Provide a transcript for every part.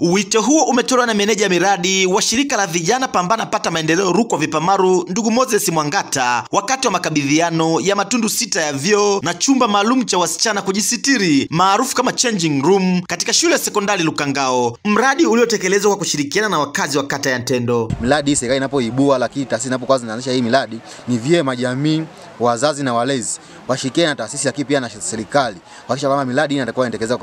Wito huo umetolewa na meneja miradi wa shirika la vijana Pambana Pata Maendeleo Rukwa Vipamaru, ndugu Moses Mwangata, wakati wa makabidhiano ya matundu 6 ya vyoo na chumba maalum cha wasichana kujisitiri maarufu kama changing room katika shule ya sekondari Lukangao, mradi uliotekelezwa kwa kushirikiana na wakazi wa kata ya Ntendo. Miradi serikali inapoibua, lakini taasisi inapokuwa zinaanzisha hii miradi, ni vyema jamii, wazazi na walezi washirikiane na taasisi, lakini pia na serikali kuhakikisha kwamba miradi inatakuwa inatekelezwa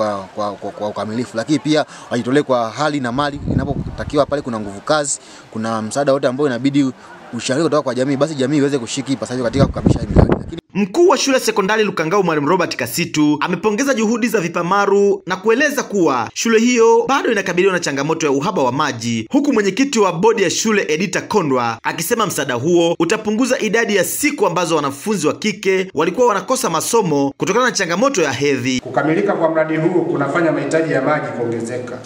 kwa ukamilifu, lakini pia wajitolee kwa hali na mali inapotakiwa. Pale kuna nguvu kazi, kuna msaada wote ambao inabidi ushauri kutoka kwa jamii, basi jamii iweze kushiriki ipasavyo katika kukamilisha hii miradi. Mkuu wa shule sekondari Lukangao Mwalimu Robert Kasitu amepongeza juhudi za Vipamaru na kueleza kuwa shule hiyo bado inakabiliwa na changamoto ya uhaba wa maji, huku mwenyekiti wa bodi ya shule Edita Kondwa akisema msaada huo utapunguza idadi ya siku ambazo wanafunzi wa kike walikuwa wanakosa masomo kutokana na changamoto ya hedhi. Kukamilika kwa mradi huu kunafanya mahitaji ya maji kuongezeka.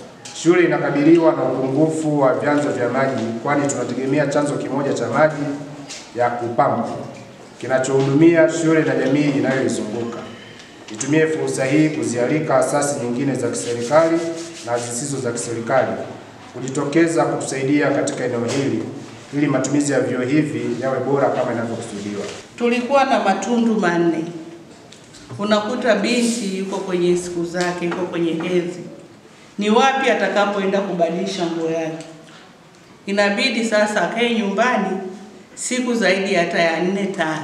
Shule inakabiliwa na upungufu wa vyanzo vya maji, kwani tunategemea chanzo kimoja cha maji ya kupampa kinachohudumia shule na jamii inayoizunguka. Nitumie fursa hii kuzialika asasi nyingine za kiserikali na zisizo za kiserikali kujitokeza kutusaidia katika eneo hili ili matumizi ya vyoo hivi yawe bora kama inavyokusudiwa. Tulikuwa na matundu 4. Unakuta binti yuko kwenye siku zake, yuko kwenye hedhi. Ni wapi atakapoenda kubadilisha nguo yake? Inabidi sasa akae nyumbani siku zaidi hata ya 4-5.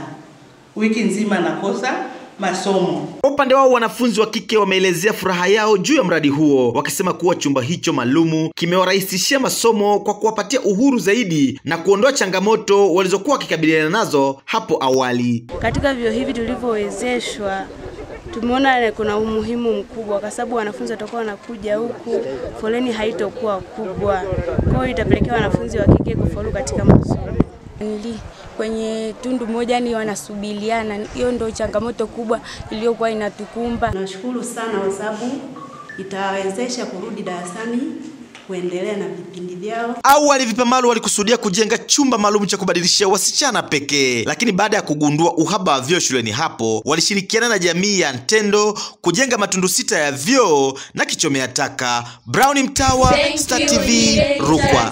Wiki nzima nakosa masomo. Kwa upande wao wanafunzi wa kike wameelezea furaha yao juu ya mradi huo, wakisema kuwa chumba hicho maalumu kimewarahisishia masomo kwa kuwapatia uhuru zaidi na kuondoa changamoto walizokuwa wakikabiliana nazo hapo awali. Katika vyuo hivi tulivyowezeshwa, tumeona kuna umuhimu mkubwa kwa sababu wanafunzi watakuwa wanakuja huku, foleni haitakuwa kubwa. Kwa hiyo itapelekea wanafunzi wa kike kufaulu katika masomo. Kwenye tundu moja ni wanasubiriana, hiyo ndio changamoto kubwa iliyokuwa inatukumba. Nashukuru sana kwa sababu itawezesha kurudi darasani kuendelea na vipindi vyao. Awali Vipamaru walikusudia kujenga chumba maalum cha kubadilishia wasichana pekee, lakini baada ya kugundua uhaba wa vyoo shuleni hapo, walishirikiana na jamii ya Ntendo kujenga matundu 6 ya vyoo na kichomea taka. Brown Mtawa, Star TV, Rukwa.